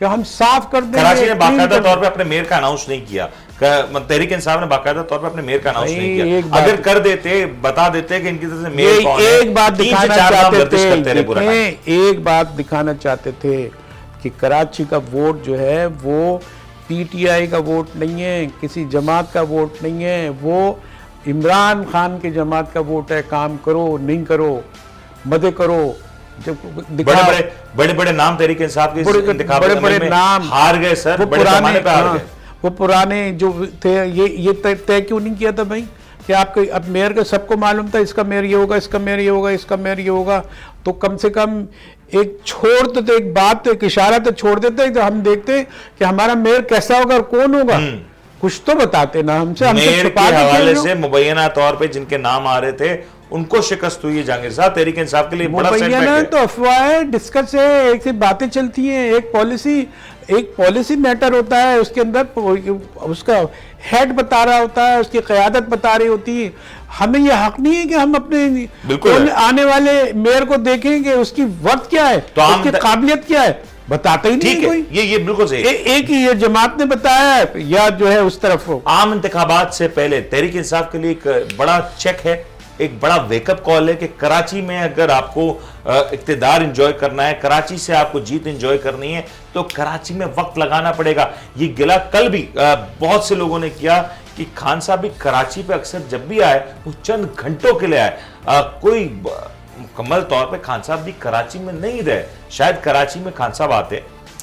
کہ ہم صاف کر دیں گے. کراچی نے باقاعدہ طور پہ اپنے میئر کا اناؤنس نہیں کیا, تحریک انصاف نے باقاعدہ طور پہ اپنے میئر کا اناؤنس نہیں کیا. اگر کر دیتے, بتا دیتے کہ ان کی طرف سے میئر کون ہے, ایک بات دکھانا چاہتے تھے, ایک بات دکھانا چاہتے تھے کہ کراچی کا ووٹ جو ہے وہ پی ٹی آئی کا ووٹ نہیں ہے, کسی جماعت کا ووٹ نہیں ہے, وہ عمران خان کی جماعت کا ووٹ ہے. کام کرو نہیں کرو, مدد کرو. بڑے بڑے نام تحریک انصاف کے بڑے بڑے نام ہار گئے سر, بڑے پیمانے پہ ہار گئے. وہ پرانے جو تھے, یہ طے کیوں نہیں کیا تھا بھائی کہ آپ کے اب میئر کا سب کو معلوم تھا اس کا میئر یہ ہوگا, اس کا میئر یہ ہوگا, اس کا میئر یہ ہوگا, تو کم سے کم ایک چھوڑتے تھے, ایک بات, ایک اشارہ تو چھوڑ دیتے تو ہم دیکھتے کہ ہمارا میئر کیسا ہوگا اور کون ہوگا. کچھ تو بتاتے نا ہم سے. میئر کے حوالے سے مبینہ طور پہ جن کے نام آ رہے تھے ان کو شکست ہوئی ہے. جہانگیر صاحب تحریک انصاف کے لیے بڑا سیٹ بیک ہے. تو افواہ ہے, ڈسکس ہے, ایک سے باتیں چلتی ہیں, ایک پالیسی میٹر ہوتا ہے, اس کے اندر اس کا ہیڈ بتا رہا ہوتا ہے, اس کی قیادت بتا رہی ہوتی ہے. ہمیں یہ حق نہیں ہے کہ ہم اپنے آنے والے میئر کو دیکھیں کہ اس کی ورتھ کیا ہے, اس کی قابلیت کیا ہے, بتاتا ہی نہیں کوئی. یہ بالکل صحیح. ایک ہی یہ جماعت نے بتایا ہے یا جو ہے اس طرف ہو. عام انتخابات سے پہلے تحریک انصاف کے لیے ایک بڑا چیک ہے, ایک بڑا ویک اپ کال ہے کہ کراچی میں اگر آپ کو اقتدار انجوائے کرنا ہے, کراچی سے آپ کو جیت انجوائے کرنی ہے, تو کراچی میں وقت لگانا پڑے گا. یہ گلہ کل بھی بہت سے لوگوں نے کیا کہ خان صاحب بھی کراچی پہ اکثر جب بھی آئے وہ چند گھنٹوں کے لیے آئے, کوئی مکمل طور پہ خان صاحب بھی کراچی میں نہیں رہے. شاید کراچی میں خان صاحب آتے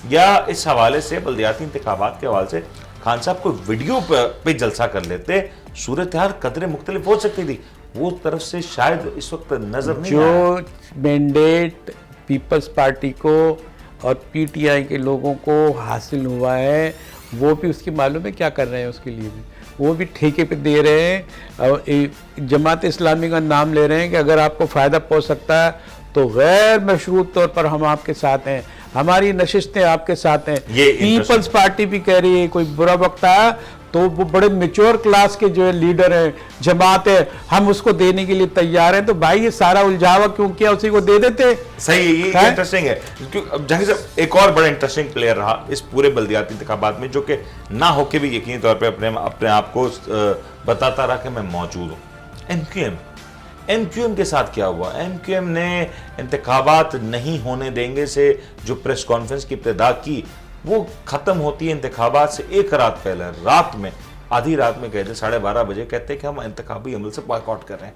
یا اس حوالے سے بلدیاتی انتخابات کے حوالے سے خان صاحب کو ویڈیو پہ جلسہ کر لیتے, صورتحال قدرے مختلف ہو سکتی تھی. وہ طرف سے شاید اس وقت نظر نہیں آیا. جو مینڈیٹ پیپلز پارٹی کو اور پی ٹی آئی کے لوگوں کو حاصل ہوا ہے وہ بھی اس کی معلوم ہے کیا کر رہے ہیں. اس کے لیے بھی وہ بھی ٹھیکے پہ دے رہے ہیں, جماعت اسلامی کا نام لے رہے ہیں کہ اگر آپ کو فائدہ پہنچ سکتا ہے تو غیر مشروط طور پر ہم آپ کے ساتھ ہیں, ہماری نشستیں آپ کے ساتھ ہیں. پیپلز پارٹی بھی کہہ رہی ہے کوئی برا وقت آیا تو وہ بڑے میچور کلاس کے جو ہے لیڈر ہیں, جماعت ہے, ہم اس کو دینے کے لیے تیار ہیں. تو بھائی یہ سارا الجھاوا کیوں کیا, اسی کو دے دیتے. صحیح, یہ انٹرسٹنگ ہے. جہانگیر صاحب ایک اور بڑا انٹرسٹنگ پلیئر رہا اس پورے بلدیاتی انتخابات میں, جو کہ نہ ہو کے بھی یقینی طور پہ اپنے آپ کو بتاتا رہا کہ میں موجود ہوں, ایم کیو ایم کے ساتھ کیا ہوا. ایم کیو ایم نے انتخابات نہیں ہونے دیں گے سے جو پریس کانفرنس کی ابتدا کی, وہ ختم ہوتی ہے انتخابات سے ایک رات پہلے, رات میں آدھی رات میں کہتے 12:30 بجے کہتے ہیں کہ ہم انتخابی عمل سے بائیکاٹ کر رہے ہیں.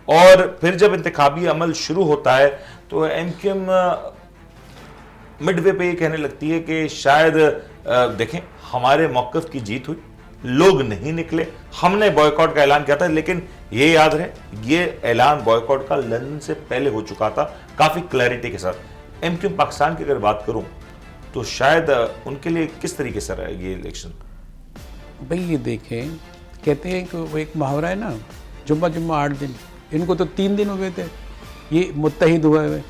اور پھر جب انتخابی عمل شروع ہوتا ہے تو ایم کیو ایم مڈ وے پہ یہ کہنے لگتی ہے کہ شاید دیکھیں ہمارے موقف کی جیت ہوئی, لوگ نہیں نکلے, ہم نے بائیکاٹ کا اعلان کیا تھا. لیکن یہ یاد رہے یہ اعلان بائیکاٹ کا لندن سے پہلے ہو چکا تھا کافی کلیئرٹی کے ساتھ. ایم کیو ایم پاکستان کی اگر بات کروں تو شاید ان کے لیے کس طریقے سے رہا یہ الیکشن. بھئی یہ دیکھیں, کہتے ہیں کہ وہ ایک محاورہ ہے نا, جمعہ 8 دن, ان کو تو 3 دن ہوئے تھے یہ متحد ہوئے ہوئے.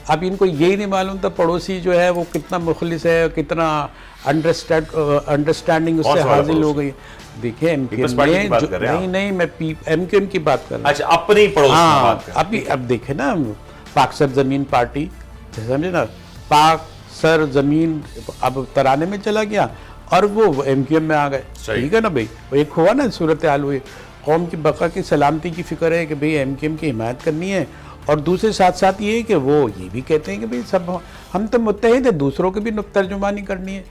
اب ان کو یہی نہیں معلوم تھا پڑوسی جو ہے وہ کتنا مخلص ہے, کتنا انڈرسٹینڈنگ اس سے حاصل ہو گئی. دیکھیں ایم کیو ایم نہیں میں ایم کیو ایم کی بات کر رہا ہوں. اچھا اپنی پڑوس کی بات کر رہا ہوں. اب دیکھیں نا پاک سر زمین پارٹی, سمجھے نا, پاک سر زمین اب ترانے میں چلا گیا اور وہ ایم کیو ایم میں آ گئے. ٹھیک ہے نا بھائی, وہ ایک ہوا نا صورتحال ہوئی. قوم کی بقا کی سلامتی کی فکر ہے کہ بھئی ایم کیو ایم کی حمایت کرنی ہے, اور دوسرے ساتھ ساتھ یہ ہے کہ وہ یہ بھی کہتے ہیں کہ بھئی سب ہم تو متحد ہیں, دوسروں کی بھی ترجمانی کرنی ہے.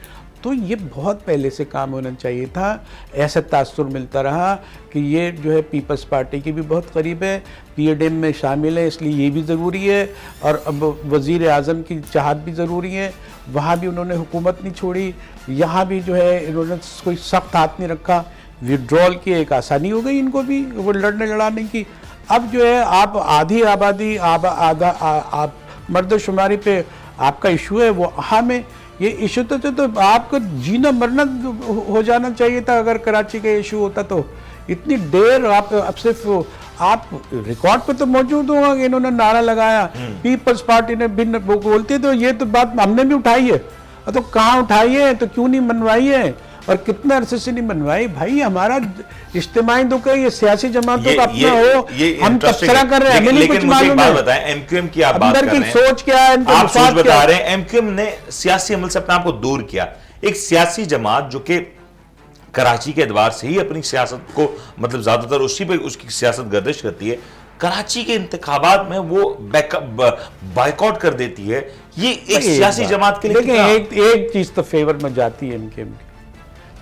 تو یہ بہت پہلے سے کام ہونا چاہیے تھا. ایسا تاثر ملتا رہا کہ یہ جو ہے پیپلز پارٹی کی بھی بہت قریب ہے, پی ایڈ ایم میں شامل ہے, اس لیے یہ بھی ضروری ہے. اور اب وزیر اعظم کی چاہت بھی ضروری ہے, وہاں بھی انہوں نے حکومت نہیں چھوڑی, یہاں بھی جو ہے انہوں نے کوئی سخت ہاتھ نہیں رکھا. وڈرول کی ایک آسانی ہو گئی ان کو بھی وہ لڑنے لڑانے کی. اب جو ہے آپ آدھی آبادی مرد شماری پہ آپ کا ایشو ہے, وہ ہمیں یہ ایشو تو آپ کو جینا مرنا ہو جانا چاہیے تھا. اگر کراچی کا ایشو ہوتا تو اتنی دیر آپ اب صرف آپ ریکارڈ پہ تو موجود ہوگا کہ انہوں نے نعرہ لگایا, پیپلز پارٹی نے بولتے تو یہ تو بات ہم نے بھی اٹھائی ہے. تو کہاں اٹھائی ہے, تو کیوں نہیں منوائی ہے, اور کتنے عرصے سے نہیں بنوائی. بھائی ہمارا اجتماعی دکھ ہے, یہ سیاسی جماعتوں کا اپنا ہو, ہم تبصرہ کر رہے ہیں, ہمیں نہیں کچھ معلوم ہے. بتائیں ایم کیو ایم کی آپ بات اندر کر کی رہے ہیں, سوچ کیا ہے, ان کے آپ سوچ مفاد کیا بتا ہے. رہے ہیں. ایم کیو ایم نے سیاسی عمل سے اپنے آپ کو دور کیا. ایک سیاسی جماعت جو کہ کراچی کے اعتبار سے ہی اپنی سیاست کو مطلب زیادہ تر اسی پہ اس کی سیاست گردش کرتی ہے, کراچی کے انتخابات میں وہ بائیکاٹ کر دیتی ہے. یہ ایک سیاسی جماعت کے لیے دیکھیں ایک چیز تو فیور میں جاتی ہے ایم کے ایم کی,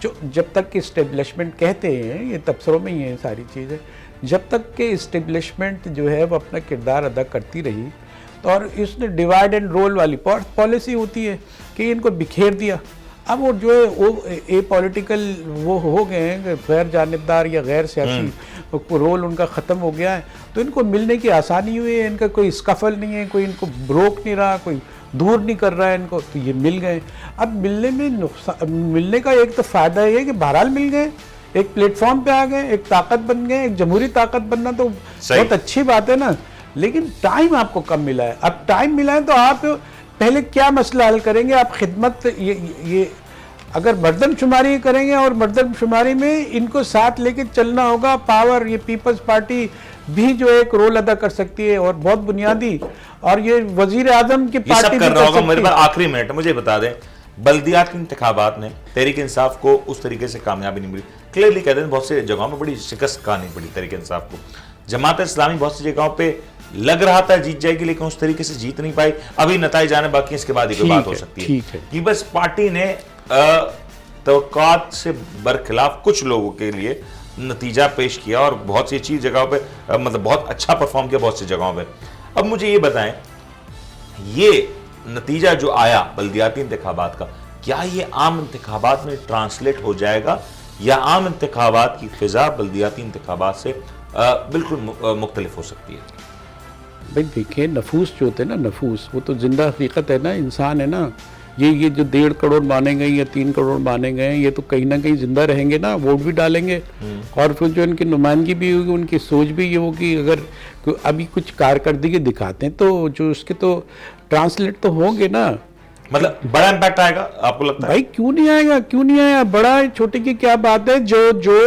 جو جب تک کہ اسٹیبلشمنٹ کہتے ہیں, یہ تبصروں میں ہی ہیں ساری چیزیں, جب تک کہ اسٹیبلشمنٹ جو ہے وہ اپنا کردار ادا کرتی رہی, تو اور اس نے ڈیوائڈ اینڈ رول والی پالیسی ہوتی ہے کہ ان کو بکھیر دیا. اب وہ جو ہے وہ اے پولیٹیکل وہ ہو گئے ہیں, غیر جانبدار یا غیر سیاسی رول ان کا ختم ہو گیا ہے, تو ان کو ملنے کی آسانی ہوئی ہے. ان کا کوئی اسکفل نہیں ہے, کوئی ان کو روک نہیں رہا, کوئی دور نہیں کر رہا ہے ان کو, تو یہ مل گئے. اب ملنے کا ایک تو فائدہ یہ ہے کہ بہرحال مل گئے, ایک پلیٹ فارم پہ آ گئے, ایک طاقت بن گئے. ایک جمہوری طاقت بننا تو بہت اچھی بات ہے نا, لیکن ٹائم آپ کو کم ملا ہے. اب ٹائم ملا ہے تو آپ پہلے کیا مسئلہ حل کریں گے؟ آپ خدمت, یہ اگر مردم شماری کریں گے, اور مردم شماری میں ان کو ساتھ لے کے چلنا ہوگا. پاور, یہ پیپلز پارٹی بھی جو ایک رول ادا کر سکتی ہے, اور بہت بنیادی, اور یہ وزیر اعظم کی پارٹی بھی کر سکتی ہے. میرے پاس آخری منٹ مجھے بتا دیں, بلدیاتی انتخابات میں تحریک انصاف کو اس طریقے سے کامیابی نہیں ملی. کلیئرلی کہہ دیں بہت سے جگہوں میں بڑی شکست کھانی پڑی تحریک انصاف کو. جماعت اسلامی بہت سی جگہوں پہ لگ رہا تھا جیت جائے گی, لیکن اس طریقے سے جیت نہیں پائی. ابھی نتائج آنے باقی, اس کے بعد یہ بات ہو سکتی ہے. پیپلز پارٹی نے توقعات سے برخلاف کچھ لوگوں کے لیے نتیجہ پیش کیا, اور بہت سی اچھی جگہوں پہ مطلب بہت اچھا پرفارم کیا بہت سی جگہوں پہ. اب مجھے یہ بتائیں, یہ نتیجہ جو آیا بلدیاتی انتخابات کا, کیا یہ عام انتخابات میں ٹرانسلیٹ ہو جائے گا, یا عام انتخابات کی فضا بلدیاتی انتخابات سے بالکل مختلف ہو سکتی ہے؟ بھائی دیکھیں, نفوس جو ہوتے ہیں نا, نفوس وہ تو زندہ حقیقت ہے نا, انسان ہے نا. یہ جو 1.5 کروڑ مانے گئے یا 3 کروڑ مانے گئے, یہ تو کہیں نہ کہیں زندہ رہیں گے نا, ووٹ بھی ڈالیں گے, اور پھر جو ان کی نمائندگی بھی ہوگی, ان کی سوچ بھی یہ ہوگی. اگر ابھی کچھ کارکردگی دکھاتے ہیں تو جو اس کے تو ٹرانسلیٹ تو ہوں گے نا. مطلب بڑا امپیکٹ آئے گا آپ کو لگتا ہے؟ بھائی کیوں نہیں آئے گا, کیوں نہیں آیا؟ بڑا چھوٹے کی کیا بات ہے, جو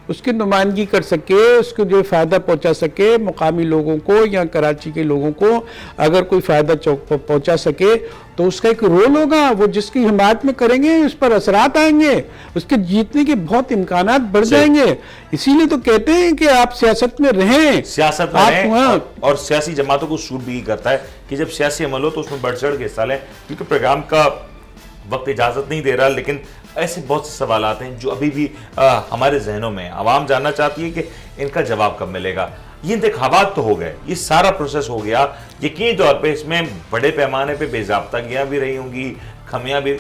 اس کی نمائندگی کر سکے, اس کو جو فائدہ پہنچا سکے مقامی لوگوں کو یا کراچی کے لوگوں کو, اگر کوئی فائدہ پہنچا سکے تو اس کا ایک رول ہوگا. وہ جس کی حمایت میں کریں گے اس پر اثرات آئیں گے, اس کے جیتنے کے بہت امکانات بڑھ جائیں گے. اسی لیے تو کہتے ہیں کہ آپ سیاست میں رہیں, سیاست میں رہیں, اور سیاسی جماعتوں کو سوٹ بھی کرتا ہے کہ جب سیاسی عمل ہو تو اس میں بڑھ چڑھ کے حصہ لیں. کیونکہ پروگرام کا وقت اجازت نہیں دے رہا, لیکن ایسے بہت سے سوالات ہیں جو ابھی بھی ہمارے ذہنوں میں, عوام جاننا چاہتی ہے کہ ان کا جواب کب ملے گا. یہ انتخابات تو ہو گئے, یہ سارا پروسیس ہو گیا, یقینی طور پہ اس میں بڑے پیمانے پہ بے ضابطگیاں بھی رہی ہوں گی, کمیاں بھی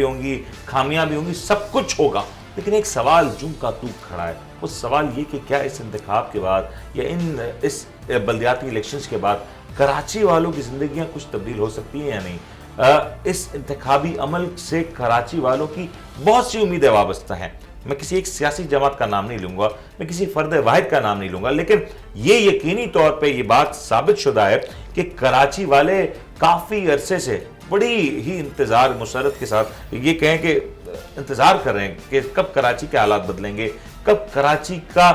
ہوں گی, خامیاں بھی ہوں گی, سب کچھ ہوگا. لیکن ایک سوال جوں کا تو کھڑا ہے, وہ سوال یہ کہ کیا اس انتخاب کے بعد یا اس بلدیاتی الیکشنز کے بعد کراچی والوں کی زندگیاں کچھ تبدیل ہو سکتی ہیں یا نہیں. اس انتخابی عمل سے کراچی والوں کی بہت سی امیدیں وابستہ ہیں. میں کسی ایک سیاسی جماعت کا نام نہیں لوں گا, میں کسی فرد واحد کا نام نہیں لوں گا, لیکن یہ یقینی طور پہ یہ بات ثابت شدہ ہے کہ کراچی والے کافی عرصے سے بڑی ہی انتظار مسرت کے ساتھ یہ کہیں کہ انتظار کر رہے ہیں کہ کب کراچی کے حالات بدلیں گے, کب کراچی کا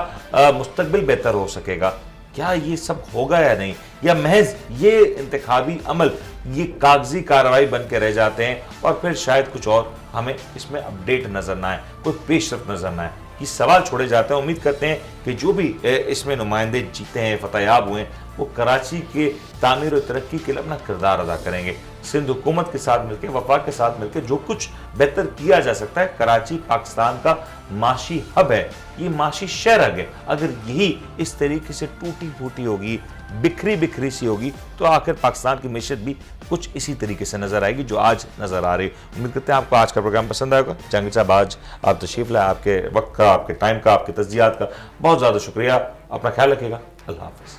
مستقبل بہتر ہو سکے گا. کیا یہ سب ہوگا یا نہیں, یا محض یہ انتخابی عمل یہ کاغذی کارروائی بن کے رہ جاتے ہیں, اور پھر شاید کچھ اور ہمیں اس میں اپڈیٹ نظر نہ آئے, کوئی پیش رفت نظر نہ آئے. یہ سوال چھوڑے جاتے ہیں. امید کرتے ہیں کہ جو بھی اس میں نمائندے جیتے ہیں, فتح یاب ہوئے ہیں, وہ کراچی کے تعمیر و ترقی کے لیے اپنا کردار ادا کریں گے. سندھ حکومت کے ساتھ مل کے, وفاق کے ساتھ مل کے جو کچھ بہتر کیا جا سکتا ہے. کراچی پاکستان کا معاشی ہب ہے, یہ معاشی شہر ہے. اگر یہی اس طریقے سے ٹوٹی پھوٹی ہوگی, بکھری سی ہوگی, تو آخر پاکستان کی معیشت بھی کچھ اسی طریقے سے نظر آئے گی جو آج نظر آ رہی ہے. امید کرتے ہیں آپ کو آج کا پروگرام پسند آئے گا. جہانگیر صاحب, آج آپ تشریف لائے, آپ کے وقت کا, آپ کے ٹائم کا, آپ کے تجزیات کا بہت زیادہ شکریہ. اپنا خیال رکھیے گا. اللہ حافظ.